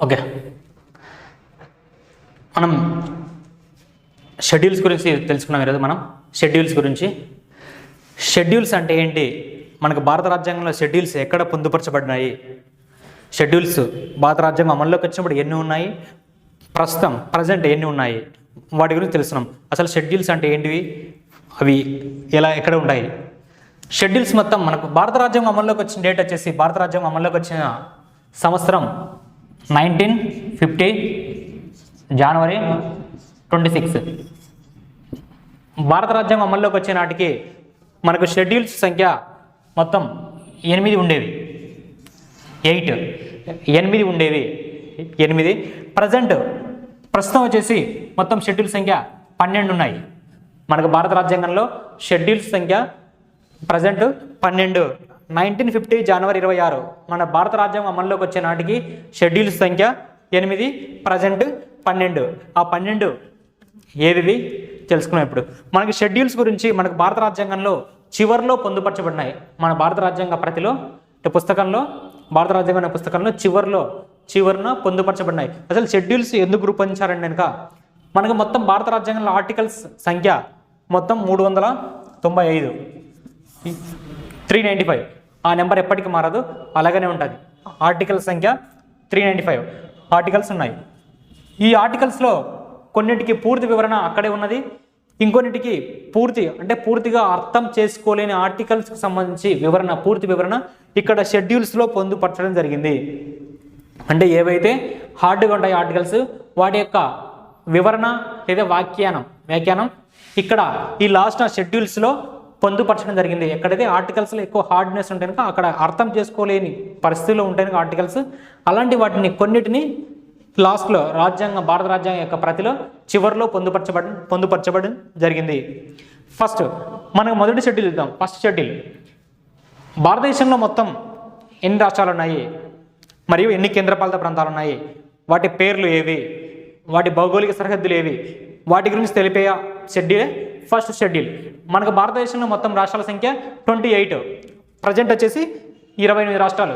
Okay, మనం schedules గురించి తెలుసుకున్నాం ఈరోజు. మనం షెడ్యూల్స్ గురించి, షెడ్యూల్స్ అంటే ఏంటి, మనకు భారత రాజ్యాంగంలో షెడ్యూల్స్ ఎక్కడ పొందుపరచబడినాయి, షెడ్యూల్స్ భారత రాజ్యాంగం అమల్లోకి వచ్చినప్పుడు ఎన్ని ఉన్నాయి, ప్రజెంట్ ఎన్ని ఉన్నాయి, వాటి గురించి తెలుస్తున్నాం. అసలు షెడ్యూల్స్ అంటే ఏంటివి, అవి ఎక్కడ ఉంటాయి. షెడ్యూల్స్ మొత్తం మనకు భారత రాజ్యాంగం అమల్లోకి వచ్చిన డేట్ వచ్చేసి, భారత రాజ్యాంగం అమల్లోకి వచ్చిన సంవత్సరం 1950 జనవరి 26. భారత రాజ్యాంగం అమల్లోకి వచ్చే నాటికి మనకు షెడ్యూల్స్ సంఖ్య మొత్తం 8 ఉండేవి. 8 ఉండేవి. ప్రస్తుతం వచ్చేసి మొత్తం షెడ్యూల్ సంఖ్య 12 ఉన్నాయి. మనకు భారత రాజ్యాంగంలో షెడ్యూల్స్ సంఖ్య ప్రజెంట్ 12. 1950 జనవరి 26 మన భారత రాజ్యాంగం అమల్లోకి వచ్చే నాటికి షెడ్యూల్స్ సంఖ్య 8, ప్రజెంట్ 12. ఆ 12 ఏవి తెలుసుకున్నాం. ఇప్పుడు మనకి షెడ్యూల్స్ గురించి మనకు భారత రాజ్యాంగంలో చివరిలో పొందుపరచబడినాయి. మన భారత రాజ్యాంగ ప్రతిలో పుస్తకంలో, భారత రాజ్యాంగ పుస్తకంలో చివరన పొందుపరచబడినాయి. అసలు షెడ్యూల్స్ ఎందుకు రూపొందించారండి కనుక, మనకు మొత్తం భారత రాజ్యాంగంలో ఆర్టికల్స్ సంఖ్య మొత్తం 395, 395. ఆ నెంబర్ ఎప్పటికీ మారదు, అలాగనే ఉంటుంది. ఆర్టికల్ సంఖ్య 395 ఆర్టికల్స్ ఉన్నాయి. ఈ ఆర్టికల్స్లో కొన్నిటికి పూర్తి వివరణ అక్కడే ఉన్నది, ఇంకొన్నిటికి పూర్తిగా అర్థం చేసుకోలేని ఆర్టికల్స్కి సంబంధించి పూర్తి వివరణ ఇక్కడ షెడ్యూల్స్లో పొందుపరచడం జరిగింది. అంటే ఏవైతే హార్డ్గా ఉంటాయి ఆర్టికల్స్, వాటి యొక్క వివరణ లేదా వ్యాఖ్యానం ఇక్కడ ఈ లాస్ట్ షెడ్యూల్స్లో పొందుపరచడం జరిగింది. ఎక్కడైతే ఆర్టికల్స్లో ఎక్కువ హార్డ్నెస్ ఉంటాయి కనుక, అక్కడ అర్థం చేసుకోలేని పరిస్థితుల్లో ఉంటాయి కనుక ఆర్టికల్స్, అలాంటి కొన్నిటిని లాస్ట్లో భారత రాజ్యాంగం యొక్క ప్రతిలో చివరిలో పొందుపరచబడడం జరిగింది. ఫస్ట్ మనకు మొదటి షెడ్యూల్ ఇద్దాం. ఫస్ట్ షెడ్యూల్, భారతదేశంలో మొత్తం ఎన్ని రాష్ట్రాలు ఉన్నాయి మరియు ఎన్ని కేంద్రపాలిత ప్రాంతాలు ఉన్నాయి, వాటి పేర్లు ఏవి, వాటి భౌగోళిక సరిహద్దులు ఏవి, వాటి గురించి తెలిపే షెడ్యూల్ ఫస్ట్ షెడ్యూల్. మనకు భారతదేశంలో మొత్తం రాష్ట్రాల సంఖ్య 28, ప్రజెంట్ వచ్చేసి 28 రాష్ట్రాలు.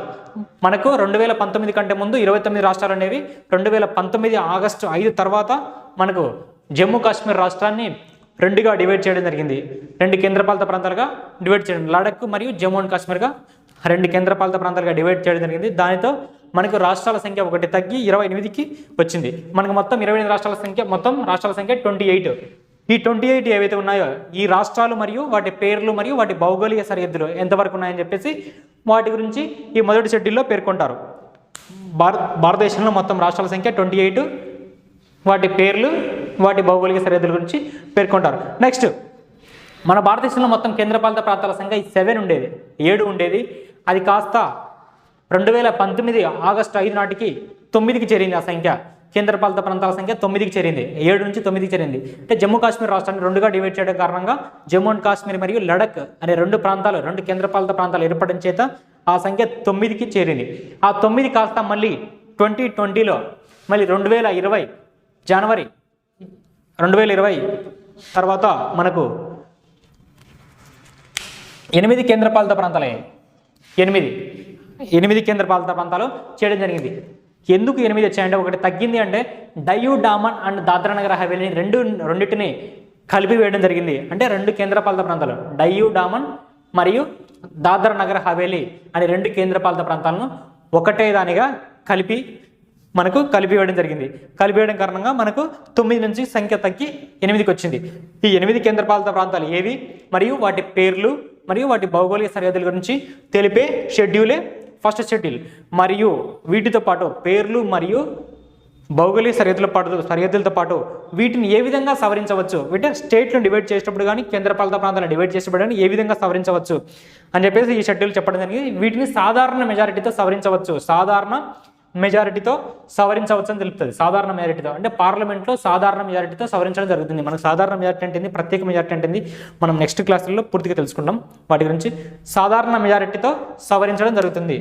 మనకు 2019 కంటే ముందు 29 రాష్ట్రాలు అనేవి. 2019 ఆగస్టు 5 తర్వాత మనకు జమ్మూ కాశ్మీర్ రాష్ట్రాన్ని 2గా డివైడ్ చేయడం జరిగింది. 2 కేంద్రపాలిత ప్రాంతాలుగా డివైడ్ చేయడం, లడఖ్ మరియు జమ్మూ అండ్ కాశ్మీర్గా 2 కేంద్రపాలిత ప్రాంతాలుగా డివైడ్ చేయడం జరిగింది. దానితో మనకు రాష్ట్రాల సంఖ్య 1 తగ్గి 28కి వచ్చింది. మనకు మొత్తం 28 రాష్ట్రాల సంఖ్య 28. ఈ 28 ఏవైతే ఉన్నాయో, ఈ రాష్ట్రాలు మరియు వాటి పేర్లు మరియు వాటి భౌగోళిక సరిహద్దులు ఎంతవరకు ఉన్నాయని చెప్పేసి వాటి గురించి ఈ మొదటి షెడ్యూల్లో పేర్కొంటారు. భారతదేశంలో మొత్తం రాష్ట్రాల సంఖ్య 28, వాటి పేర్లు వాటి భౌగోళిక సరిహద్దుల గురించి పేర్కొంటారు. నెక్స్ట్, మన భారతదేశంలో మొత్తం కేంద్రపాలిత ప్రాంతాల సంఖ్య 7 ఉండేది. అది కాస్త 2019 ఆగస్టు 5 నాటికి 9కి చేరింది. ఆ సంఖ్య కేంద్రపాలిత ప్రాంతాల సంఖ్య 9కి చేరింది. 7 నుంచి 9కి చేరింది. అంటే జమ్మూ కాశ్మీర్ రాష్ట్రాన్ని 2గా డివైడ్ చేయడం కారణంగా జమ్మూ అండ్ కాశ్మీర్ మరియు లడఖ్ అనే 2 కేంద్రపాలిత ప్రాంతాలు ఏర్పడడం చేత ఆ సంఖ్య 9కి చేరింది. ఆ 9 కాస్త మళ్ళీ 2020లో మళ్ళీ 2020 జనవరి 2020 తర్వాత మనకు 8 కేంద్రపాలిత ప్రాంతాలు 8 కేంద్రపాలిత ప్రాంతాలు చేయడం జరిగింది. ఎందుకు 8 వచ్చాయంటే, ఒకటి తగ్గింది అంటే డయ్యూ డామన్ అండ్ దాద్రా నగర్ హవేలీని రెండింటిని కలిపి వేయడం జరిగింది. అంటే 2 కేంద్రపాలిత ప్రాంతాలు, డయ్యూ డామన్ మరియు దాద్రా నగర్ హవేలీ అనే 2 కేంద్రపాలిత ప్రాంతాలను ఒకటే దానిగా కలిపి వేయడం జరిగింది. కలిపివేయడం కారణంగా మనకు 9 నుంచి సంఖ్య తగ్గి 8కి వచ్చింది. ఈ 8 కేంద్రపాలిత ప్రాంతాలు ఏవి మరియు వాటి పేర్లు మరియు వాటి భౌగోళిక సరిహద్దుల గురించి తెలిపే షెడ్యూలే ఫస్ట్ షెడ్యూల్. మరియు వీటితో పాటు పేర్లు మరియు భౌగోళిక సరిహద్దులతో పాటు వీటిని ఏ విధంగా సవరించవచ్చు, వీటిని స్టేట్లను డివైడ్ చేసేటప్పుడు కానీ కేంద్రపాలిత ప్రాంతాలను డివైడ్ చేసేటప్పుడు కానీ ఏ విధంగా సవరించవచ్చు అని చెప్పేసి ఈ షెడ్యూల్ చెప్పడం జరిగింది. వీటిని సాధారణ మెజారిటీతో సవరించవచ్చు అని తెలుపుతుంది. సాధారణ మెజారిటీతో అంటే పార్లమెంట్లో సాధారణ మెజారిటీతో సవరించడం జరుగుతుంది. మనకు సాధారణ మెజారిటీ అంటే ప్రత్యేక మెజారిటీ అంటే మనం నెక్స్ట్ క్లాసుల్లో పూర్తిగా తెలుసుకుంటాం వాటి గురించి. సాధారణ మెజారిటీతో సవరించడం జరుగుతుంది.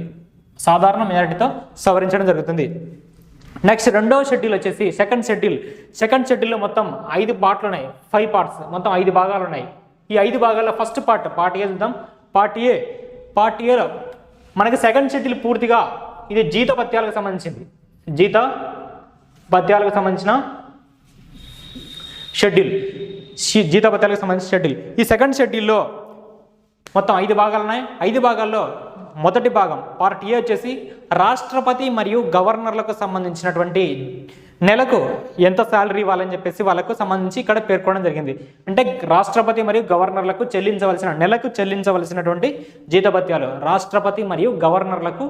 నెక్స్ట్ రెండవ షెడ్యూల్ వచ్చేసి సెకండ్ షెడ్యూల్లో మొత్తం 5 పార్ట్లు ఉన్నాయి. 5 పార్ట్స్, మొత్తం 5 భాగాలు ఉన్నాయి. ఈ 5 భాగాల్లో ఫస్ట్ పార్ట్ ఏ చూద్దాం. పార్ట్ ఏలో మనకి సెకండ్ షెడ్యూల్ పూర్తిగా ఇది జీతభత్యాలకు సంబంధించింది. జీత భత్యాలకు సంబంధించిన షెడ్యూల్, జీతభత్యాలకు సంబంధించిన షెడ్యూల్. ఈ సెకండ్ షెడ్యూల్లో మొత్తం 5 భాగాలు ఉన్నాయి. 5 భాగాల్లో మొదటి భాగం పార్ట్ ఏ వచ్చేసి రాష్ట్రపతి మరియు గవర్నర్లకు సంబంధించినటువంటి నెలకు ఎంత శాలరీ ఇవ్వాలని చెప్పేసి వాళ్ళకు సంబంధించి ఇక్కడ పేర్కొనడం జరిగింది. అంటే రాష్ట్రపతి మరియు గవర్నర్లకు నెలకు చెల్లించవలసినటువంటి జీతభత్యాలు, రాష్ట్రపతి మరియు గవర్నర్లకు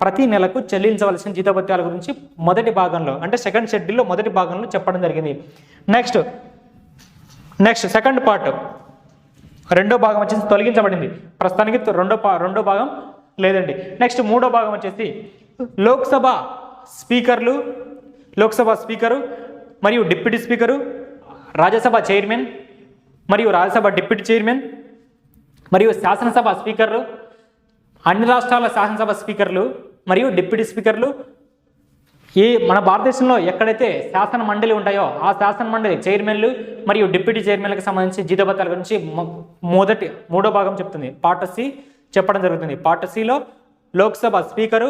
ప్రతి నెలకు చెల్లించవలసిన జీతభత్యాల గురించి మొదటి భాగంలో అంటే సెకండ్ షెడ్యూల్లో మొదటి భాగంలో చెప్పడం జరిగింది. నెక్స్ట్ సెకండ్ పార్ట్ రెండో భాగం వచ్చేసి తొలగించబడింది. ప్రస్తుతానికి రెండో భాగం లేదండి. నెక్స్ట్ మూడో భాగం వచ్చేసి లోక్సభ స్పీకరు మరియు డిప్యూటీ స్పీకరు, రాజ్యసభ చైర్మన్ మరియు రాజ్యసభ డిప్యూటీ చైర్మన్ మరియు శాసనసభ స్పీకర్లు, అన్ని రాష్ట్రాల శాసనసభ స్పీకర్లు మరియు డిప్యూటీ స్పీకర్లు, మన భారతదేశంలో ఎక్కడైతే శాసన మండలి ఉంటాయో ఆ శాసన మండలి చైర్మన్లు మరియు డిప్యూటీ చైర్మన్లకు సంబంధించి జీతభత్యాల గురించి మూడో భాగం చెప్తుంది. పార్ట్ సి చెప్పడం జరుగుతుంది. పార్ట్ సిలో Lok Sabha speaker,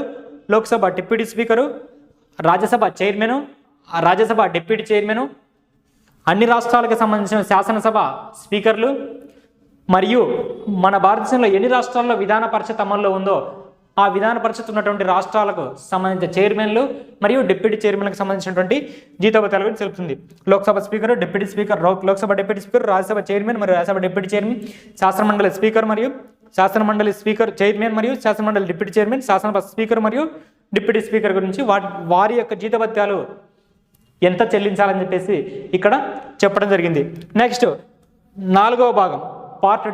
Lok Sabha deputy speaker, Rajya Sabha chairman, Rajya Sabha deputy chairman, అన్ని రాష్ట్రాలకు సంబంధించిన శాసనసభ స్పీకర్లు మరియు మన భారతదేశంలో ఎన్ని రాష్ట్రాల్లో విధాన పరిషత్ అమల్లో ఉందో ఆ విధాన పరిషత్ ఉన్నటువంటి రాష్ట్రాలకు సంబంధించిన చైర్మన్లు మరియు డిప్యూటీ చైర్మన్లకు సంబంధించినటువంటి జీతభత్యాల గురించి తెలుపుతుంది. Lok Sabha speaker, deputy speaker, Lok Sabha deputy speaker, Rajya Sabha chairman మరియు రాజ్యసభ డిప్యూటీ చైర్మన్, శాసనమండలి స్పీకర్ మరియు శాసనమండలి స్పీకర్ చైర్మన్ మరియు శాసనమండలి డిప్యూటీ చైర్మన్, శాసనసభ స్పీకర్ మరియు డిప్యూటీ స్పీకర్ గురించి వారి యొక్క జీతభత్యాలు ఎంత చెల్లించాలని చెప్పేసి ఇక్కడ చెప్పడం జరిగింది. నెక్స్ట్ 4వ భాగం పార్ట్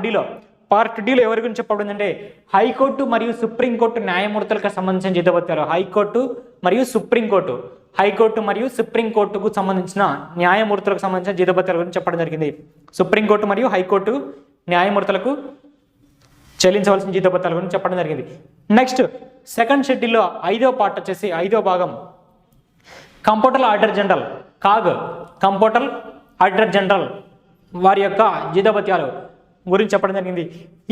డిలో ఎవరి గురించి చెప్పడం అంటే హైకోర్టు మరియు సుప్రీంకోర్టు న్యాయమూర్తులకు సంబంధించిన జీతభత్యాలు. హైకోర్టు మరియు సుప్రీంకోర్టుకు సంబంధించిన న్యాయమూర్తులకు సంబంధించిన జీతభత్యాల గురించి చెప్పడం జరిగింది. సుప్రీంకోర్టు మరియు హైకోర్టు న్యాయమూర్తులకు చెల్లించవలసిన జీతభత్యాల గురించి చెప్పడం జరిగింది. నెక్స్ట్ సెకండ్ షెడ్యూల్లో 5వ పార్ట్ వచ్చేసి 5వ భాగం computer auditor general computer auditor general వారి యొక్క జీతభత్యాలు గురించి చెప్పడం జరిగింది.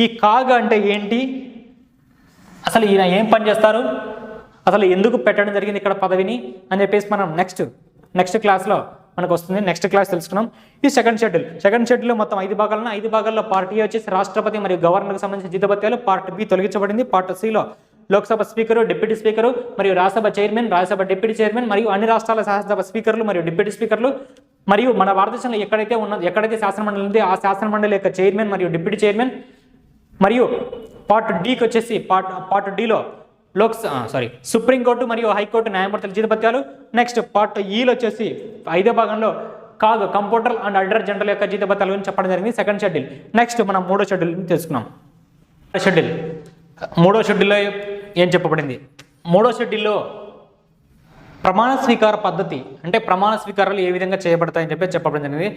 ఈ కాగ్ అంటే ఏంటి, అసలు ఈయన ఏం పని చేస్తారు, అసలు ఎందుకు పెట్టడం జరిగింది ఇక్కడ పదవిని అని చెప్పేసి మనం నెక్స్ట్ క్లాస్లో మనకు వస్తుంది. నెక్స్ట్ క్లాస్ తెలుసుకున్నాం. ఇది సెకండ్ షెడ్యూల్లో మొత్తం 5 భాగాలను 5 భాగాల్లో పార్ట్ ఏ వచ్చేసి రాష్ట్రపతి మరియు గవర్నర్కి సంబంధించిన జీతభత్యాలు. పార్ట్ బి తొలగించబడింది. పార్ట్ సిలో లోక్సభ స్పీకరు, డిప్యూటీ స్పీకరు మరియు Rajya Sabha chairman, Rajya Sabha deputy chairman మరియు అన్ని రాష్ట్రాల శాసనసభ స్పీకర్లు మరియు డిప్యూటీ స్పీకర్లు మరియు మన భారతదేశంలో ఎక్కడైతే శాసనమండలి ఉంది ఆ శాసనమండలి యొక్క చైర్మన్ మరియు డిప్యూటీ చైర్మన్. మరియు పార్ట్ డికి వచ్చేసి పార్ట్ డిలో సుప్రీంకోర్టు మరియు హైకోర్టు న్యాయమూర్తుల జీతభత్యాలు. నెక్స్ట్ పార్ట్ ఈలో వచ్చేసి 5వ భాగంలో కంప్యూటర్ అండ్ ఆడిటర్ జనరల్ యొక్క జీతభత్యాల గురించి చెప్పడం జరిగింది. Second schedule. నెక్స్ట్ మనం 3వ షెడ్యూల్ తెలుసుకున్నాం. మూడో షెడ్యూల్లో ఏం చెప్పబడింది? 3వ షెడ్యూల్లో ప్రమాణ స్వీకార పద్ధతి అంటే ప్రమాణ స్వీకారాలు ఏ విధంగా చేయబడతాయని చెప్పి చెప్పడం జరిగింది.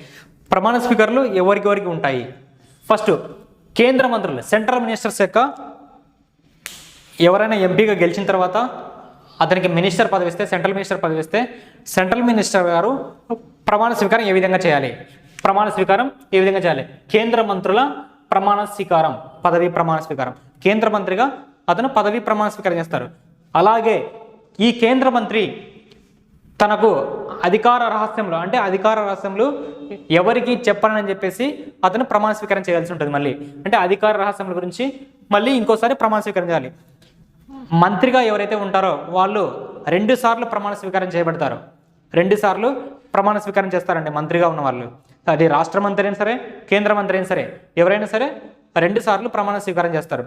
ప్రమాణ స్వీకారాలు ఎవరికి ఉంటాయి? ఫస్ట్ కేంద్ర మంత్రులు, సెంట్రల్ మినిస్టర్స్ యొక్క ఎవరైనా ఎంపీగా గెలిచిన తర్వాత అతనికి మినిస్టర్ పదవి ఇస్తే, సెంట్రల్ మినిస్టర్ పదవి ఇస్తే సెంట్రల్ మినిస్టర్ గారు ప్రమాణ స్వీకారం ఏ విధంగా చేయాలి? కేంద్ర మంత్రుల ప్రమాణ స్వీకారం, పదవి ప్రమాణ స్వీకారం. కేంద్ర మంత్రిగా అతను పదవి ప్రమాణ స్వీకారం చేస్తారు. అలాగే ఈ కేంద్ర మంత్రి తనకు అధికార రహస్యంలో ఎవరికి చెప్పనని చెప్పేసి అతను ప్రమాణ స్వీకారం చేయాల్సి ఉంటుంది. మళ్ళీ అంటే అధికార రహస్యముల గురించి మళ్ళీ ఇంకోసారి ప్రమాణ స్వీకారం చేయాలి. మంత్రిగా ఎవరైతే ఉంటారో వాళ్ళు 2 సార్లు ప్రమాణ స్వీకారం చేయబడతారు. 2 సార్లు ప్రమాణ స్వీకారం చేస్తారండి మంత్రిగా ఉన్న వాళ్ళు. అది రాష్ట్ర మంత్రి అయినా సరే, కేంద్ర మంత్రి అయినా సరే, ఎవరైనా సరే 2 సార్లు ప్రమాణ స్వీకారం చేస్తారు.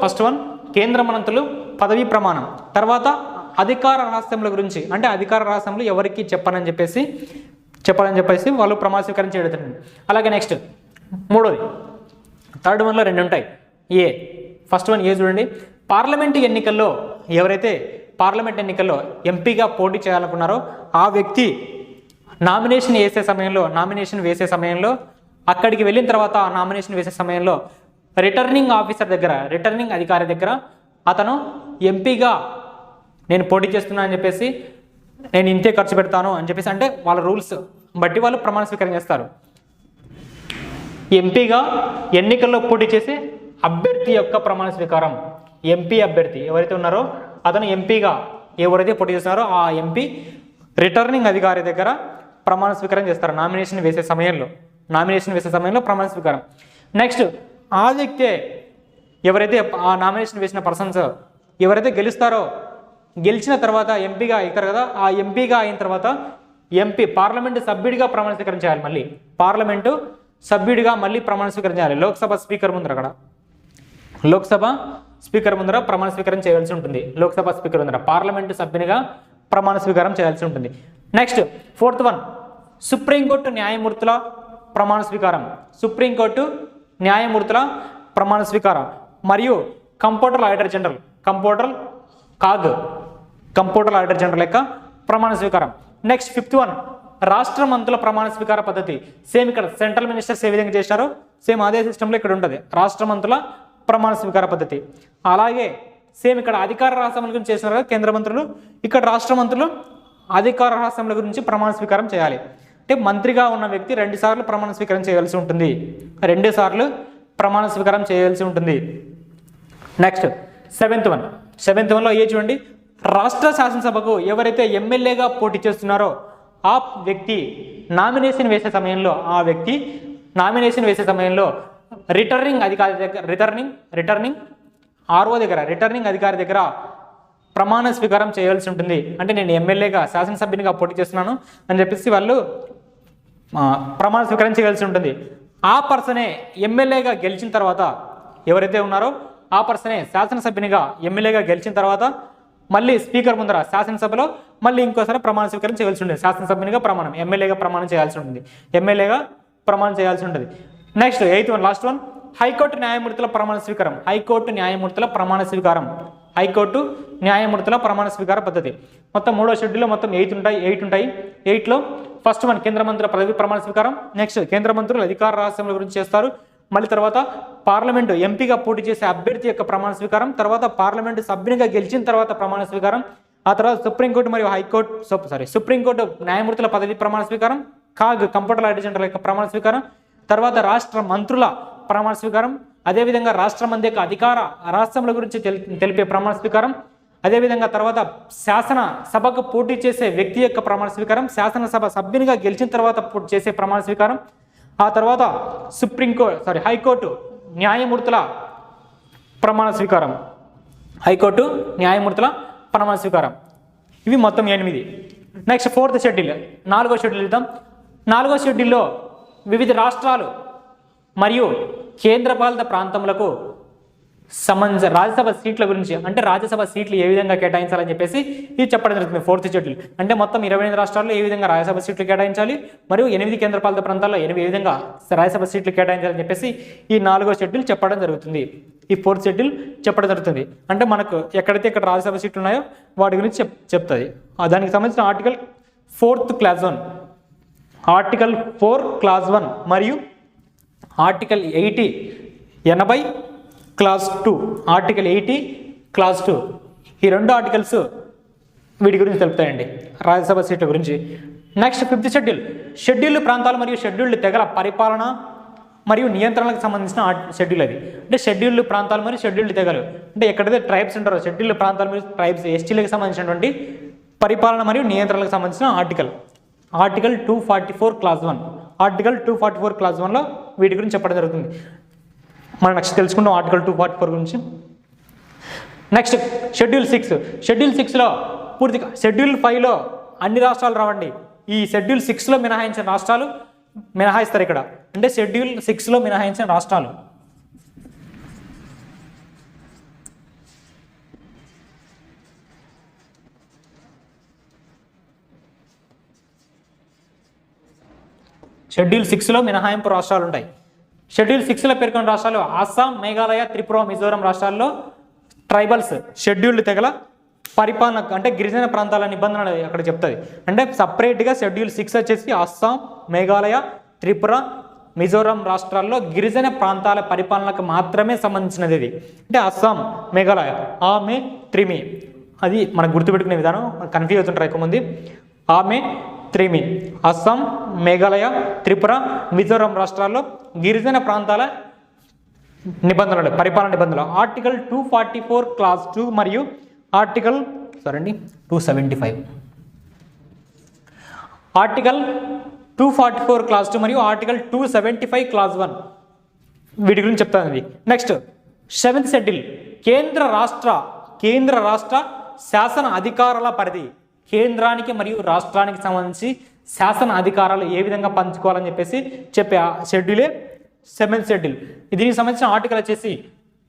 ఫస్ట్ వన్ కేంద్ర మంత్రులు పదవీ ప్రమాణం, తర్వాత అధికార రహస్యముల గురించి అంటే అధికార రహస్యములు ఎవరికి చెప్పాలని చెప్పేసి వాళ్ళు ప్రమాణ స్వీకారం చేయడం. అలాగే నెక్స్ట్ మూడోది, థర్డ్ వన్లో 2 ఉంటాయి. ఫస్ట్ వన్ చూడండి. పార్లమెంటు ఎన్నికల్లో ఎవరైతే పార్లమెంట్ ఎన్నికల్లో ఎంపీగా పోటీ చేయాలనుకున్నారో ఆ వ్యక్తి నామినేషన్ వేసే సమయంలో అక్కడికి వెళ్ళిన తర్వాత ఆ నామినేషన్ వేసే సమయంలో రిటర్నింగ్ అధికారి దగ్గర అతను ఎంపీగా నేను పోటీ చేస్తున్నా అని చెప్పేసి, నేను ఇంతే ఖర్చు పెడతాను అని చెప్పేసి, అంటే వాళ్ళ రూల్స్ బట్టి వాళ్ళు ప్రమాణ స్వీకారం చేస్తారు. ఎంపీగా ఎన్నికల్లో పోటీ చేసే అభ్యర్థి యొక్క ప్రమాణ స్వీకారం, ఎంపీ అభ్యర్థి ఎవరైతే ఉన్నారో అతను ఎంపీగా ఎవరైతే పోటీ చేస్తున్నారో ఆ ఎంపీ రిటర్నింగ్ అధికారి దగ్గర ప్రమాణ స్వీకారం చేస్తారు నామినేషన్ వేసే సమయంలో ప్రమాణ స్వీకారం. నెక్స్ట్ ఆ వ్యక్తే ఎవరైతే ఆ నామినేషన్ వేసిన పర్సన్స్ ఎవరైతే గెలుస్తారో గెలిచిన తర్వాత ఎంపీగా అవుతారు కదా, ఆ ఎంపీగా అయిన తర్వాత పార్లమెంటు సభ్యుడిగా ప్రమాణ స్వీకారం చేయాలి. మళ్ళీ పార్లమెంటు సభ్యుడిగా మళ్ళీ ప్రమాణ స్వీకారం చేయాలి. లోక్సభ స్పీకర్ ముందర ప్రమాణ స్వీకారం చేయాల్సి ఉంటుంది. లోక్సభ స్పీకర్ ముందర పార్లమెంటు సభ్యునిగా ప్రమాణ స్వీకారం చేయాల్సి ఉంటుంది. నెక్స్ట్ 4th వన్ సుప్రీంకోర్టు న్యాయమూర్తుల ప్రమాణ స్వీకారం. సుప్రీంకోర్టు న్యాయమూర్తుల ప్రమాణ స్వీకారం మరియు కంప్యూటర్ ఆడిటర్ జనరల్ యొక్క ప్రమాణ స్వీకారం. నెక్స్ట్ 5th వన్ రాష్ట్ర మంత్రుల ప్రమాణ స్వీకార పద్ధతి. సేమ్ ఇక్కడ సెంట్రల్ మినిస్టర్స్ ఏ విధంగా చేశారో సేమ్ అదే సిస్టంలో ఇక్కడ ఉంటుంది రాష్ట్ర మంత్రుల ప్రమాణ స్వీకార పద్ధతి. అలాగే సేమ్ ఇక్కడ అధికార రాష్ట్రముల గురించి చేసినారు కదా కేంద్ర మంత్రులు, ఇక్కడ రాష్ట్ర మంత్రులు అధికార రాష్ట్రముల గురించి ప్రమాణ స్వీకారం చేయాలి. అంటే మంత్రిగా ఉన్న వ్యక్తి 2 సార్లు ప్రమాణ స్వీకారం చేయాల్సి ఉంటుంది. 2 సార్లు ప్రమాణ స్వీకారం చేయాల్సి ఉంటుంది. నెక్స్ట్ 7th వన్లో ఏ చూడండి, రాష్ట్ర శాసనసభకు ఎవరైతే ఎమ్మెల్యేగా పోటీ చేస్తున్నారో ఆ వ్యక్తి నామినేషన్ వేసే సమయంలో రిటర్నింగ్ అధికారి దగ్గర ప్రమాణ స్వీకారం చేయాల్సి ఉంటుంది. అంటే నేను ఎమ్మెల్యేగా శాసనసభ్యునిగా పోటీ చేస్తున్నాను అని చెప్పేసి వాళ్ళు ప్రమాణ స్వీకారం చేయాల్సి ఉంటుంది. ఆ పర్సనే ఎమ్మెల్యేగా గెలిచిన తర్వాత ఎవరైతే ఉన్నారో ఆ పర్సనే శాసనసభ్యునిగా ఎమ్మెల్యేగా గెలిచిన తర్వాత మళ్ళీ స్పీకర్ ముందర శాసనసభలో మళ్ళీ ఇంకోసారి ప్రమాణ స్వీకారం చేయాల్సి ఉంటుంది. శాసనసభ్యునిగా ఎమ్మెల్యేగా ప్రమాణం చేయాల్సి ఉంటుంది. Next 8th one last one high court న్యాయమూర్తుల ప్రమాణ స్వీకార పద్ధతి. మొత్తం 3వ షెడ్యూల్లో మొత్తం 8 ఉంటాయి. 8లో ఫస్ట్ వన్ కేంద్ర మంత్రుల పదవి ప్రమాణ స్వీకారం. నెక్స్ట్ కేంద్ర మంత్రులు అధికార రాష్ట్రముల గురించి చేస్తారు. మళ్ళీ తర్వాత పార్లమెంటు ఎంపీగా పోటీ చేసే అభ్యర్థి యొక్క ప్రమాణ స్వీకారం, తర్వాత పార్లమెంటు సభ్యునిగా గెలిచిన తర్వాత ప్రమాణ స్వీకారం, ఆ తర్వాత సుప్రీంకోర్టు మరియు సుప్రీంకోర్టు న్యాయమూర్తుల పదవి ప్రమాణ స్వీకారం, కంప్యూటర్ ఆడిటర్ జనరల్ యొక్క ప్రమాణ స్వీకారం, తర్వాత రాష్ట్ర మంత్రుల ప్రమాణ స్వీకారం, అదేవిధంగా రాష్ట్రం యొక్క అధికార రాష్ట్రముల గురించి తెలిపే ప్రమాణ స్వీకారం, అదేవిధంగా తర్వాత శాసన సభకు పోటీ చేసే వ్యక్తి యొక్క ప్రమాణ స్వీకారం, శాసనసభ సభ్యునిగా గెలిచిన తర్వాత చేసే ప్రమాణ స్వీకారం, ఆ తర్వాత హైకోర్టు న్యాయమూర్తుల ప్రమాణ స్వీకారం. ఇవి మొత్తం 8. నెక్స్ట్ 4th షెడ్యూల్ 4వ షెడ్యూల్ ఇద్దాం. 4వ షెడ్యూల్లో వివిధ రాష్ట్రాలు మరియు కేంద్రపాలిత ప్రాంతములకు సంబంధించిన రాజ్యసభ సీట్ల గురించి, అంటే రాజ్యసభ సీట్లు ఏ విధంగా కేటాయించాలని చెప్పేసి ఇది చెప్పడం జరుగుతుంది. 4th షెడ్యూల్ అంటే మొత్తం 28 రాష్ట్రాల్లో ఏ విధంగా రాజ్యసభ సీట్లు కేటాయించాలి మరియు 8 కేంద్రపాలిత ప్రాంతాల్లో ఏ విధంగా రాజ్యసభ సీట్లు కేటాయించాలని చెప్పేసి ఈ 4వ షెడ్యూల్ చెప్పడం జరుగుతుంది. ఈ 4th షెడ్యూల్ చెప్పడం జరుగుతుంది. అంటే మనకు ఎక్కడైతే ఇక్కడ రాజ్యసభ సీట్లు ఉన్నాయో వాటి గురించి చెప్తుంది. దానికి సంబంధించిన article 4th clause 1, article 4 clause 1 మరియు ఆర్టికల్ 80 క్లాజ్ 2, ఆర్టికల్ 80 క్లాజ్ 2 ఈ 2 ఆర్టికల్స్ వీటి గురించి తెలుపుతాయండి రాజ్యసభ సీట్ల గురించి. నెక్స్ట్ 5th షెడ్యూల్డ్ ప్రాంతాలు మరియు షెడ్యూల్డ్ తెగల పరిపాలన మరియు నియంత్రణలకు సంబంధించిన షెడ్యూల్. అది అంటే షెడ్యూల్డ్ ప్రాంతాలు మరియు షెడ్యూల్డ్ తెగలు అంటే ఎక్కడైతే ట్రైబ్స్ ఉంటారో షెడ్యూల్డ్ ప్రాంతాలు మరియు ట్రైబ్స్ ఎస్టీలకు సంబంధించినటువంటి పరిపాలన మరియు నియంత్రణలకు సంబంధించిన ఆర్టికల్ 244 క్లాజ్ 1. ఆర్టికల్ 244 క్లాజ్ 1లో వీటి గురించి చెప్పడం జరుగుతుంది. మనం నెక్స్ట్ తెలుసుకుంటాం ఆర్టికల్ 244 గురించి. నెక్స్ట్ షెడ్యూల్ 6లో పూర్తిగా షెడ్యూల్ 5లో అన్ని రాష్ట్రాలు రావండి. ఈ షెడ్యూల్ 6లో మినహాయించిన రాష్ట్రాలు మినహాయిస్తారు ఇక్కడ. అంటే షెడ్యూల్ 6లో మినహాయించిన రాష్ట్రాలు షెడ్యూల్ 6లో మినహాయింపు రాష్ట్రాలు ఉంటాయి. షెడ్యూల్ 6లో పేర్కొన్న రాష్ట్రాలు అస్సాం, మేఘాలయ, త్రిపుర, మిజోరం రాష్ట్రాల్లో ట్రైబల్స్ షెడ్యూల్డ్ తెగల పరిపాలన అంటే గిరిజన ప్రాంతాల నిబంధనలు అక్కడ చెప్తుంది. అంటే సపరేట్గా షెడ్యూల్ 6 వచ్చేసి అస్సాం, మేఘాలయ, త్రిపుర, మిజోరం రాష్ట్రాల్లో గిరిజన ప్రాంతాల పరిపాలనకు మాత్రమే సంబంధించినది. ఇది అంటే అస్సాం, మేఘాలయ, ఆమె, త్రిమి అది మనకు గుర్తుపెట్టుకునే విధానం కన్ఫ్యూజ్ అవుతుంటారు ఎక్కువ మంది. ఆమె, త్రిమి అస్సాం, మేఘాలయ, త్రిపుర, మిజోరం రాష్ట్రాల్లో గిరిజన ప్రాంతాల నిబంధనలు పరిపాలన నిబంధనలు ఆర్టికల్ 244 క్లాజ్ 2 మరియు ఆర్టికల్ 275. ఆర్టికల్ 244 క్లాస్ 2 మరియు ఆర్టికల్ 275 క్లాస్ 1 వీటి గురించి చెప్తాను. ఇది నెక్స్ట్ 7th షెడ్యూల్ కేంద్ర రాష్ట్ర శాసన అధికారాల పరిధి. కేంద్రానికి మరియు రాష్ట్రానికి సంబంధించి శాసన అధికారాలు ఏ విధంగా పంచుకోవాలని చెప్పేసి చెప్పే షెడ్యూలే 7th షెడ్యూల్. దీనికి సంబంధించిన ఆర్టికల్ వచ్చేసి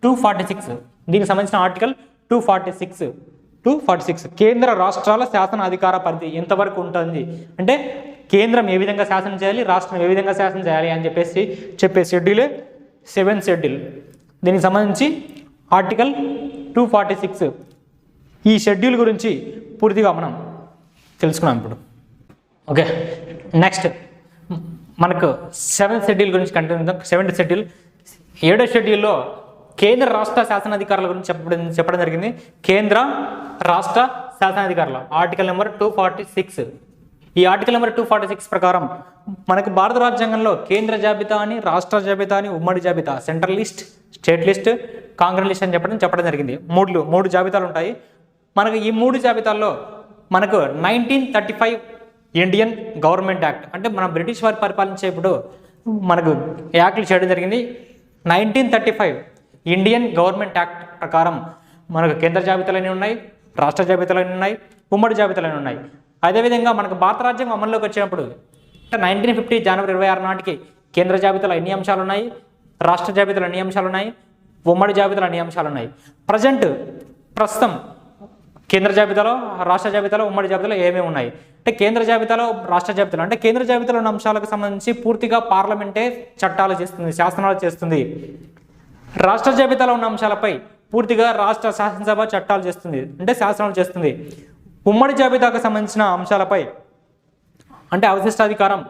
246. దీనికి సంబంధించిన ఆర్టికల్ 246 కేంద్ర రాష్ట్రాల శాసన అధికార పరిధి ఎంతవరకు ఉంటుంది అంటే కేంద్రం ఏ విధంగా శాసనం చేయాలి, రాష్ట్రం ఏ విధంగా శాసనం చేయాలి అని చెప్పేసి చెప్పే షెడ్యూలే 7th షెడ్యూల్. దీనికి సంబంధించి ఆర్టికల్ 246. ఈ షెడ్యూల్ గురించి పూర్తిగా మనం తెలుసుకున్నాం ఇప్పుడు. ఓకే, నెక్స్ట్ మనకు 7th షెడ్యూల్ గురించి కంటిన్యూ చేద్దాం. 7th షెడ్యూల్ 7వ షెడ్యూల్లో కేంద్ర రాష్ట్ర శాసనాధికారుల గురించి చెప్పడం జరిగింది. కేంద్ర రాష్ట్ర శాసనాధికారులు ఆర్టికల్ నెంబర్ 246. ఈ ఆర్టికల్ నెంబర్ 246 ప్రకారం మనకు భారత రాజ్యాంగంలో కేంద్ర జాబితా అని, రాష్ట్ర జాబితా అని, ఉమ్మడి జాబితా, central list, state list, Congress list అని చెప్పడం జరిగింది. మూడు జాబితాలు ఉంటాయి. మనకు ఈ 3 జాబితాల్లో మనకు 1935 ఇండియన్ గవర్నమెంట్ యాక్ట్ అంటే మన బ్రిటిష్ వారు పరిపాలించేప్పుడు మనకు యాక్ట్లు చేయడం జరిగింది. 1935 ఇండియన్ గవర్నమెంట్ యాక్ట్ ప్రకారం మనకు కేంద్ర జాబితాలన్నీ ఉన్నాయి, రాష్ట్ర జాబితాలన్నీ ఉన్నాయి, ఉమ్మడి జాబితాలన్నీ ఉన్నాయి. అదేవిధంగా మనకు భారత రాజ్యాంగం అమల్లోకి వచ్చినప్పుడు 1950 జనవరి 26 నాటికి కేంద్ర జాబితాలో ఎన్ని అంశాలు ఉన్నాయి, రాష్ట్ర జాబితాలో ఎన్ని అంశాలు ఉన్నాయి, ఉమ్మడి జాబితాలో ఎన్ని అంశాలు ఉన్నాయి. ప్రస్తుతం కేంద్ర జాబితాలో, రాష్ట్ర జాబితాలో, ఉమ్మడి జాబితాలో ఏమేమి ఉన్నాయి అంటే కేంద్ర జాబితాలో, రాష్ట్ర జాబితాలో అంటే కేంద్ర జాబితాలో ఉన్న అంశాలకు సంబంధించి పూర్తిగా పార్లమెంటే చట్టాలు చేస్తుంది, శాసనాలు చేస్తుంది. రాష్ట్ర జాబితాలో ఉన్న అంశాలపై పూర్తిగా రాష్ట్ర శాసనసభ చట్టాలు చేస్తుంది అంటే శాసనాలు చేస్తుంది. ఉమ్మడి జాబితాకు సంబంధించిన అంశాలపై అంటే అవశిష్టాధికారం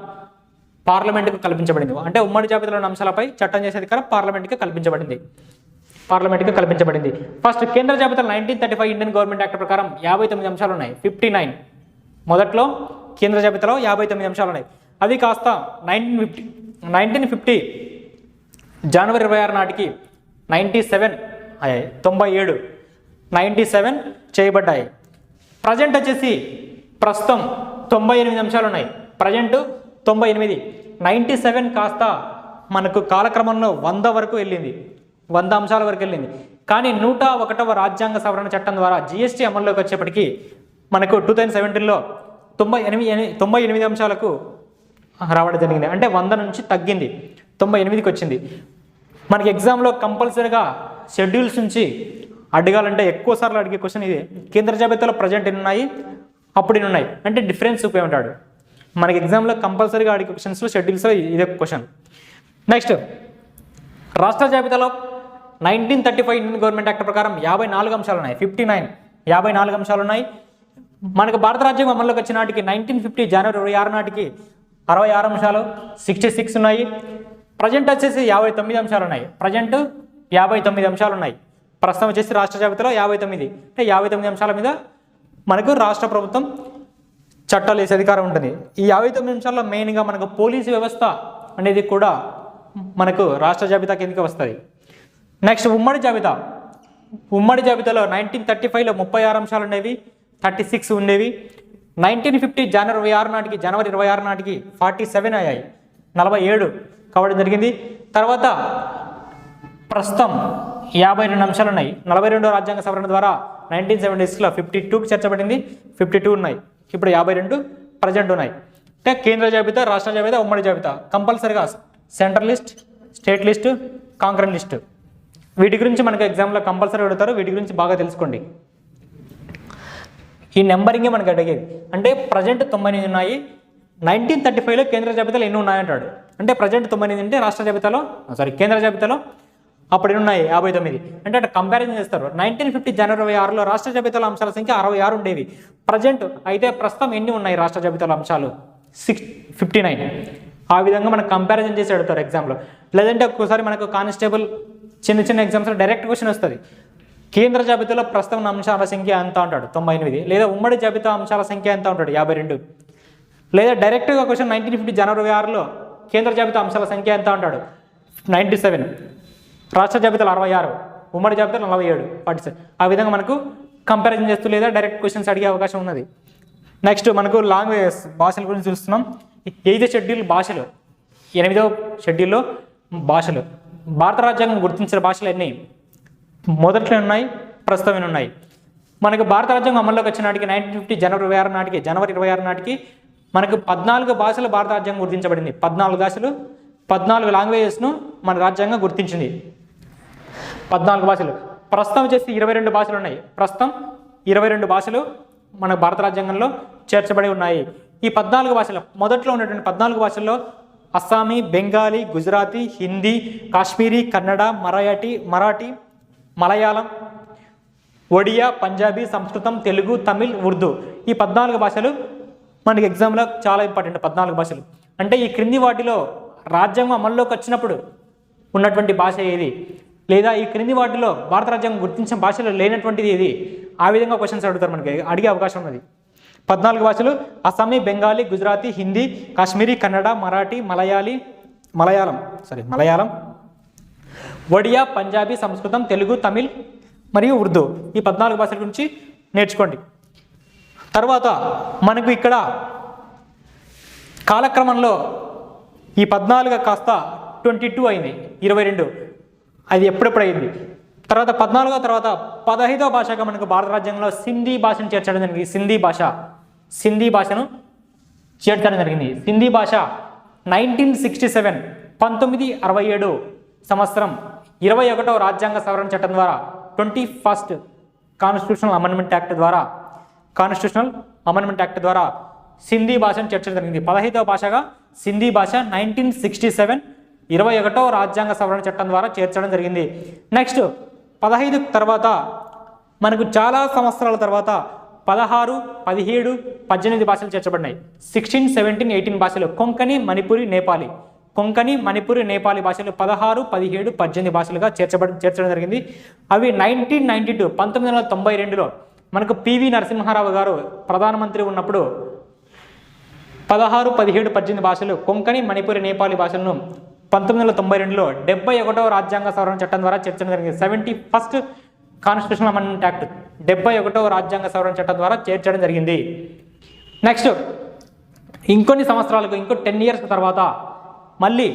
పార్లమెంటుకు కల్పించబడింది. అంటే ఉమ్మడి జాబితాలో ఉన్న అంశాలపై చట్టం చేసే అధికారం పార్లమెంటుకి కల్పించబడింది. ఫస్ట్ కేంద్ర జాబితాలో 1935 ఇండియన్ గవర్నమెంట్ యాక్ట్ ప్రకారం 59 అంశాలు ఉన్నాయి. 59 మొదట్లో కేంద్ర జాబితాలో 59 అంశాలు ఉన్నాయి. అది కాస్త 1950 జనవరి 26 నాటికి 97 అయ్యాయి, 97 చేయబడ్డాయి. ప్రజెంట్ వచ్చేసి ప్రస్తుతం 98 అంశాలు ఉన్నాయి. ప్రజెంట్ 98, 97 కాస్త మనకు కాలక్రమంలో 100 వరకు వెళ్ళింది, 100 అంశాల వరకు వెళ్ళింది. కానీ 101వ రాజ్యాంగ సవరణ చట్టం ద్వారా జిఎస్టీ అమల్లోకి వచ్చేప్పటికీ మనకు 2017లో 98 అంశాలకు రావడం జరిగింది. అంటే 100 నుంచి తగ్గింది, 98కి వచ్చింది. మనకి ఎగ్జామ్లో కంపల్సరీగా షెడ్యూల్స్ నుంచి అడగాలంటే ఎక్కువ సార్లు అడిగే క్వశ్చన్ ఇది. కేంద్ర జాబితాలో ప్రజెంట్ ఎన్ని ఉన్నాయి, అప్పుడు ఎన్ని ఉన్నాయి అంటే డిఫరెన్స్ చూపేమంటాడు. మనకి ఎగ్జామ్లో కంపల్సరీగా అడిగే క్వశ్చన్స్లో షెడ్యూల్స్లో ఇదే క్వశ్చన్. నెక్స్ట్ రాష్ట్ర జాబితాలో 1935 ఇండియన్ గవర్నమెంట్ యాక్ట్ ప్రకారం 54 అంశాలు ఉన్నాయి. 54 అంశాలు ఉన్నాయి. మనకు భారత రాజ్యాంగం అమల్లోకి వచ్చిన నాటికి 1950 జనవరి 26 నాటికి 66 అంశాలు, 66 ఉన్నాయి. ప్రజెంట్ వచ్చేసి 59 అంశాలు ఉన్నాయి. ప్రజెంట్ 59 అంశాలు ఉన్నాయి. ప్రస్తుతం వచ్చేసి రాష్ట్ర జాబితాలో 59 అంటే 59 అంశాల మీద మనకు రాష్ట్ర ప్రభుత్వం చట్టాలు వేసే అధికారం ఉంటుంది. ఈ 59 అంశాల్లో మెయిన్గా మనకు పోలీసు వ్యవస్థ అనేది కూడా మనకు రాష్ట్ర జాబితా కిందకి వస్తుంది. నెక్స్ట్ ఉమ్మడి జాబితాలో 1935లో 36 అంశాలు ఉండేవి, 36 ఉండేవి. 1950 జనవరి 26 నాటికి 47 అయ్యాయి, 47 కావడం జరిగింది. తర్వాత ప్రస్తుతం 52 అంశాలు ఉన్నాయి. 42వ రాజ్యాంగ సవరణ ద్వారా 1976లో 52కి చేర్చబడింది, 52 ఉన్నాయి. ఇప్పుడు 52 ప్రజెంట్ ఉన్నాయి. అంటే కేంద్ర జాబితా, రాష్ట్ర జాబితా, ఉమ్మడి జాబితా కంపల్సరీగా central list, state list, Congress list వీటి గురించి మనకు ఎగ్జామ్లో కంపల్సరీ అడుగుతారు. వీటి గురించి బాగా తెలుసుకోండి. ఈ నెంబరింగే మనకు అడిగేది. అంటే ప్రజెంట్ 98 ఉన్నాయి. 1935లో కేంద్ర జాబితాలో ఎన్ని ఉన్నాయంటాడు. అంటే ప్రజెంట్ 98 అంటే కేంద్ర జాబితాలో అప్పుడు ఎన్ని ఉన్నాయి 59. అంటే అక్కడ కంపారిజన్ చేస్తారు. 1950 జనవరి 26లో రాష్ట్ర జాబితాలో అంశాల సంఖ్య 66 ఉండేవి. ప్రస్తుతం ఎన్ని ఉన్నాయి రాష్ట్ర జాబితాలో అంశాలు 59. ఆ విధంగా మనకు కంపారిజన్ చేసి అడుగుతారు ఎగ్జామ్లో. లేదంటే ఒక్కోసారి మనకు కానిస్టేబుల్ చిన్న ఎగ్జామ్స్లో డైరెక్ట్ క్వశ్చన్ వస్తుంది. కేంద్ర జాబితాలో ప్రస్తుతం అంశాల సంఖ్య ఎంత అంటాడు 98, లేదా ఉమ్మడి జాబితా అంశాల సంఖ్య ఎంత ఉంటాడు 52, లేదా డైరెక్ట్గా క్వశ్చన్ 1950 జనవరి 26లో కేంద్ర జాబితా అంశాల సంఖ్య ఎంత అంటాడు 97, రాష్ట్ర జాబితాలో 66, ఉమ్మడి జాబితాలో 47, 47. ఆ విధంగా మనకు కంపారిజన్ చేస్తూ లేదా డైరెక్ట్ క్వశ్చన్స్ అడిగే అవకాశం ఉన్నది. నెక్స్ట్ మనకు లాంగ్వేజెస్ భాషల గురించి చూస్తున్నాం. 8వ షెడ్యూల్ భాషలు. 8వ షెడ్యూల్లో భాషలు. భారత రాజ్యాంగం గుర్తించిన భాషలు ఎన్ని? మొదట్లో ఉన్నాయి, ప్రస్తుతం ఉన్నాయి. మనకు భారత రాజ్యాంగం అమల్లోకి వచ్చిన నాటికి 1950 జనవరి 26 నాటికి మనకు 14 భాషలు భారత రాజ్యాంగం గుర్తించబడింది. 14 భాషలు, 14 లాంగ్వేజెస్ను మన రాజ్యాంగం గుర్తించింది. 14 భాషలు. ప్రస్తుతం వచ్చేసి 22 భాషలు ఉన్నాయి. ప్రస్తుతం 22 భాషలు మన భారత రాజ్యాంగంలో చేర్చబడి ఉన్నాయి. ఈ 14 భాషలు, మొదట్లో ఉన్నటువంటి 14 భాషల్లో అస్సామీ, బెంగాలీ, గుజరాతీ, హిందీ, కాశ్మీరీ, కన్నడ, మరాఠీ, మలయాళం, ఒడియా, పంజాబీ, సంస్కృతం, తెలుగు, తమిళ్, ఉర్దూ. ఈ 14 భాషలు మనకి ఎగ్జామ్లో చాలా ఇంపార్టెంట్. 14 భాషలు అంటే ఈ క్రింది వాటిలో రాజ్యాంగం అమల్లోకి వచ్చినప్పుడు ఉన్నటువంటి భాష ఏది, లేదా ఈ క్రింది వాటిలో భారత రాజ్యాంగం గుర్తించిన భాషలో లేనటువంటిది ఏది, ఆ విధంగా క్వశ్చన్స్ అడుగుతారు, మనకి అడిగే అవకాశం ఉన్నది. 14 భాషలు అస్సామీ, బెంగాలీ, గుజరాతీ, హిందీ, కాశ్మీరీ, కన్నడ, మరాఠీ, మలయాళం, ఒడియా, పంజాబీ, సంస్కృతం, తెలుగు, తమిళ్ మరియు ఉర్దూ. ఈ 14 భాషల గురించి నేర్చుకోండి. తర్వాత మనకు ఇక్కడ కాలక్రమంలో ఈ 14 కాస్త 22 అయింది, 22. అది ఎప్పుడెప్పుడు అయింది. తర్వాత 14 తర్వాత 15వ భాషగా మనకు భారత రాజ్యాంగంలో సింధీ భాషను చేర్చడం జరిగింది. సింధీ భాషను చేర్చడం జరిగింది. సింధీ భాష 1967 1967 సంవత్సరం 21వ రాజ్యాంగ సవరణ చట్టం ద్వారా 21st కాన్స్టిట్యూషనల్ అమెండ్మెంట్ యాక్ట్ ద్వారా సింధీ భాషను చేర్చడం జరిగింది. 15వ భాషగా సింధీ భాష 1967 21వ రాజ్యాంగ సవరణ చట్టం ద్వారా చేర్చడం జరిగింది. నెక్స్ట్ 15 తర్వాత మనకు చాలా సంవత్సరాల తర్వాత 16, 17, 18 భాషలు చేర్చబడినాయి. 16, 17, 18 భాషలు కొంకణి, మణిపురి, నేపాలీ భాషలు 16, 17, 18 భాషలుగా చేర్చడం జరిగింది. అవి 1992 మనకు పివి నరసింహారావు గారు ప్రధానమంత్రి ఉన్నప్పుడు 16, 17, 18 భాషలు కొంకణి, మణిపురి, నేపాలీ భాషలను 1992లో 71వ రాజ్యాంగ సవరణ చట్టం ద్వారా చేర్చడం జరిగింది. 71st కాన్స్టిట్యూషనల్ అమెండ్మెంట్ యాక్ట్ 71వ రాజ్యాంగ సవరణ చట్టం ద్వారా చేర్చడం జరిగింది. నెక్స్ట్ ఇంకొన్ని సంవత్సరాలకు, ఇంకో 10 years తర్వాత మళ్ళీ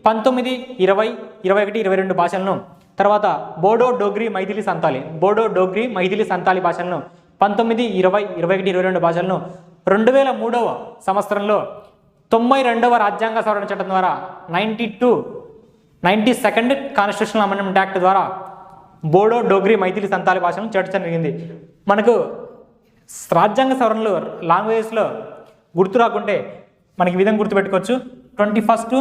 19, 20, 21, 22 భాషలను, తర్వాత బోడో, డోగ్రీ, మైథిలి, సంతాలి భాషలను 19, 20, 21, 22 భాషలను 2003వ సంవత్సరంలో 92వ రాజ్యాంగ సవరణ చట్టం ద్వారా 92nd కాన్స్టిట్యూషనల్ అమెండ్మెంట్ యాక్ట్ ద్వారా బోడో, డోగ్రీ, మైథిలి, సంతాలి భాషలను చేర్చడం జరిగింది. మనకు రాజ్యాంగ సవరణలు లాంగ్వేజెస్లో గుర్తు రాకుంటే మనకి ఈ విధంగా గుర్తుపెట్టుకోవచ్చు. 21st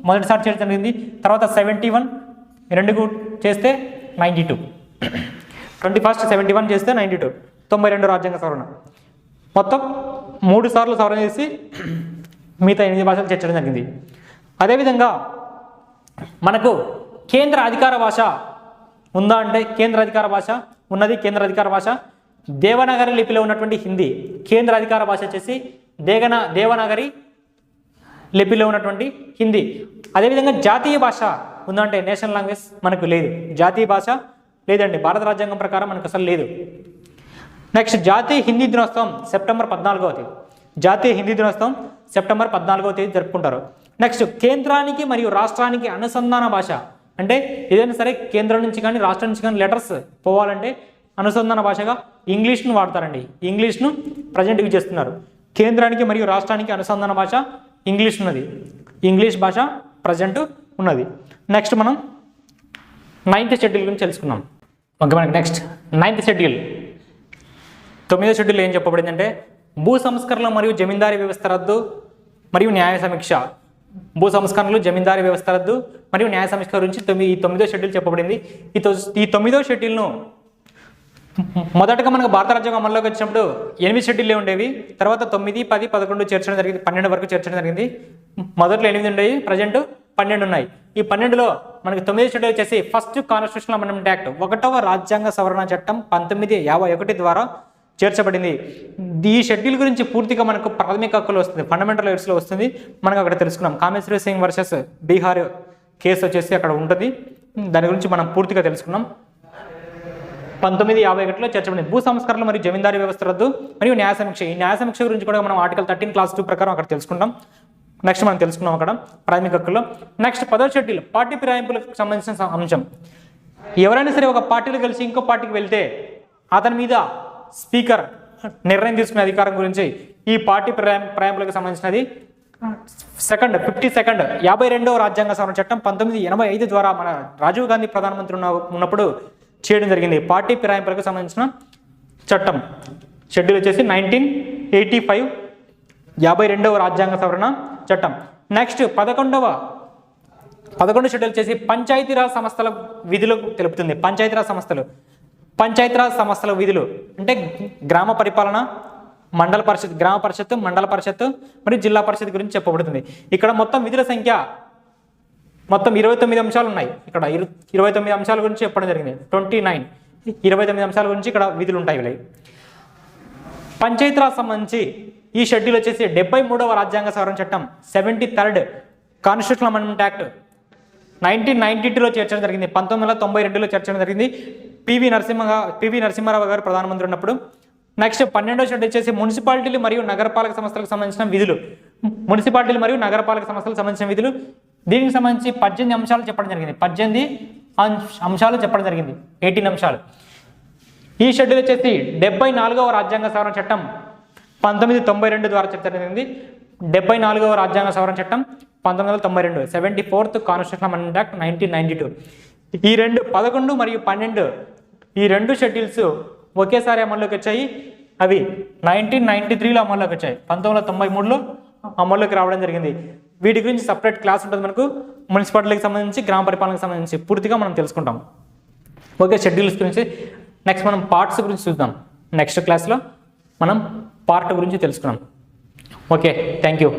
మొదటిసారి చేర్చడం జరిగింది. తర్వాత 71 2 చేస్తే 92, 21st 71 చేస్తే 92, 92 రాజ్యాంగ సవరణ. మొత్తం 3 సార్లు సవరణ చేసి మిగతా 8 భాషలు చేర్చడం జరిగింది. అదేవిధంగా మనకు కేంద్ర అధికార భాష ఉందా అంటే కేంద్ర అధికార భాష ఉన్నది. కేంద్ర అధికార భాష దేవనాగరి లిపిలో ఉన్నటువంటి హిందీ. కేంద్ర అధికార భాష వచ్చేసి దేవనాగరి లిపిలో ఉన్నటువంటి హిందీ. అదేవిధంగా జాతీయ భాష ఉందా అంటే నేషనల్ లాంగ్వేజ్ మనకు లేదు. జాతీయ భాష లేదండి, భారత రాజ్యాంగం ప్రకారం మనకు అసలు లేదు. నెక్స్ట్ జాతీయ హిందీ దినోత్సవం సెప్టెంబర్ 14వ తేదీ. జాతీయ హిందీ దినోత్సవం సెప్టెంబర్ 14వ తేదీ జరుపుకుంటారు. నెక్స్ట్ కేంద్రానికి మరియు రాష్ట్రానికి అనుసంధాన భాష అంటే ఏదైనా సరే కేంద్రం నుంచి కానీ రాష్ట్రం నుంచి కానీ లెటర్స్ పోవాలంటే అనుసంధాన భాషగా ఇంగ్లీష్ను వాడతారండి. ఇంగ్లీష్ను ప్రజెంట్ యూజ్ చేస్తున్నారు. కేంద్రానికి మరియు రాష్ట్రానికి అనుసంధాన భాష ఇంగ్లీష్ ఉన్నది. ఇంగ్లీష్ భాష ప్రజెంట్ ఉన్నది. నెక్స్ట్ మనం 9th షెడ్యూల్ గురించి తెలుసుకున్నాం. ఓకే, మనకి నెక్స్ట్ 9th షెడ్యూల్. 9వ షెడ్యూల్ ఏం చెప్పబడిందంటే భూ సంస్కరణలు మరియు జమీందారీ వ్యవస్థ రద్దు మరియు న్యాయ సమీక్ష. భూ సంస్కరణలు, జమీందారీ వ్యవస్థ రద్దు మరియు న్యాయ సమీక్ష గురించి ఈ 9వ షెడ్యూల్ చెప్పబడింది. ఈ 9వ షెడ్యూల్ను మొదటగా మనకు భారత రాజ్యాంగం అమల్లోకి వచ్చినప్పుడు 8 షెడ్యూల్లే ఉండేవి. తర్వాత 9, 10, 11 చేర్చడం జరిగింది. 12 వరకు చేర్చడం జరిగింది. మొదట్లో 8 ఉండేవి, ప్రజెంట్ 12 ఉన్నాయి. ఈ 12లో మనకి 9వ షెడ్యూల్ వచ్చేసి ఫస్ట్ కాన్స్టిట్యూషనల్ అమెండ్మెంట్ యాక్ట్ 1వ రాజ్యాంగ సవరణ చట్టం 1951 ద్వారా చేర్చబడింది. ఈ షెడ్యూల్ గురించి పూర్తిగా మనకు ప్రాథమిక హక్కులు వస్తుంది, ఫండమెంటల్ రైట్స్లో వస్తుంది. మనకు అక్కడ తెలుసుకున్నాం. కామేశ్వరి సింగ్ వర్సెస్ బీహార్ కేసు వచ్చేసి అక్కడ ఉంటుంది. దాని గురించి మనం పూర్తిగా తెలుసుకున్నాం. 1951లో చేర్చబడింది. భూ సంస్కరణలు మరియు జమీందారీ వ్యవస్థ రద్దు మరియు న్యాయ సమీక్ష. ఈ న్యాయ సమీక్ష గురించి కూడా మనం ఆర్టికల్ 13 క్లాస్ 2 ప్రకారం అక్కడ తెలుసుకుంటాం. నెక్స్ట్ మనం తెలుసుకున్నాం అక్కడ ప్రాథమిక హక్కుల్లో. నెక్స్ట్ 10వ షెడ్యూల్ పార్టీ ఫిరాయింపులకు సంబంధించిన అంశం. ఎవరైనా సరే ఒక పార్టీలో కలిసి ఇంకో పార్టీకి వెళ్తే అతని మీద స్పీకర్ నిర్ణయం తీసుకునే అధికారం గురించి ఈ పార్టీ ఫిరాయింపులకు సంబంధించినది 52వ రాజ్యాంగ సవరణ చట్టం 1985 ద్వారా మన రాజీవ్ గాంధీ ప్రధానమంత్రి ఉన్నప్పుడు చేయడం జరిగింది. పార్టీ ఫిరాయింపులకు సంబంధించిన చట్టం షెడ్యూల్ వచ్చేసి 1985 52వ రాజ్యాంగ సవరణ చట్టం. నెక్స్ట్ 11వ షెడ్యూల్ వచ్చేసి పంచాయతీరాజ్ సంస్థల విధులు తెలుపుతుంది. పంచాయతీరాజ్ సంస్థల విధులు అంటే గ్రామ పరిపాలన, మండల పరిషత్, గ్రామ పరిషత్, మండల పరిషత్ మరియు జిల్లా పరిషత్ గురించి చెప్పబడుతుంది. ఇక్కడ మొత్తం విధుల సంఖ్య మొత్తం 29 అంశాలు ఉన్నాయి. ఇక్కడ 29 అంశాల గురించి చెప్పడం జరిగింది. 29 అంశాల గురించి ఇక్కడ విధులు ఉంటాయి. వీళ్ళకి పంచాయతీరాజ్ సంబంధించి ఈ షెడ్యూల్ వచ్చేసి 73వ రాజ్యాంగ సవరణ చట్టం 73rd కాన్స్టిట్యూషనల్ అమెండ్మెంట్ యాక్ట్ 1992లో చేర్చడం జరిగింది. 1992లో చేర్చడం జరిగింది. పివి నరసింహారావు గారు ప్రధానమంత్రి ఉన్నప్పుడు. నెక్స్ట్ 12వ షెడ్యూల్ వచ్చేసి మున్సిపాలిటీలు మరియు నగరపాలక సంస్థలకు సంబంధించిన విధులు. దీనికి సంబంధించి 18 అంశాలు చెప్పడం జరిగింది. 18 అంశాలు చెప్పడం జరిగింది. 18 అంశాలు. ఈ షెడ్యూల్ వచ్చేసి 74వ రాజ్యాంగ సవరణ చట్టం 1992 ద్వారా చెప్పడం జరిగింది. 74వ రాజ్యాంగ సవరణ చట్టం 1992 74th కాన్స్టిట్యూషనల్ అమెండ్మెంట్ యాక్ట్ 1992. ఈ 11 మరియు 12 ఈ రెండు షెడ్యూల్స్ ఒకేసారి అమల్లోకి వచ్చాయి. అవి 1993లో అమల్లోకి వచ్చాయి. 1993లో అమల్లోకి రావడం జరిగింది. వీటి గురించి సపరేట్ క్లాస్ ఉంటుంది మనకు. మున్సిపాలిటీలకు సంబంధించి, గ్రామ పరిపాలనకు సంబంధించి పూర్తిగా మనం తెలుసుకుంటాం. ఓకే, షెడ్యూల్స్ గురించి. నెక్స్ట్ మనం పార్ట్స్ గురించి చూద్దాం. నెక్స్ట్ క్లాస్లో మనం పార్ట్ గురించి తెలుసుకున్నాం. Okay, thank you.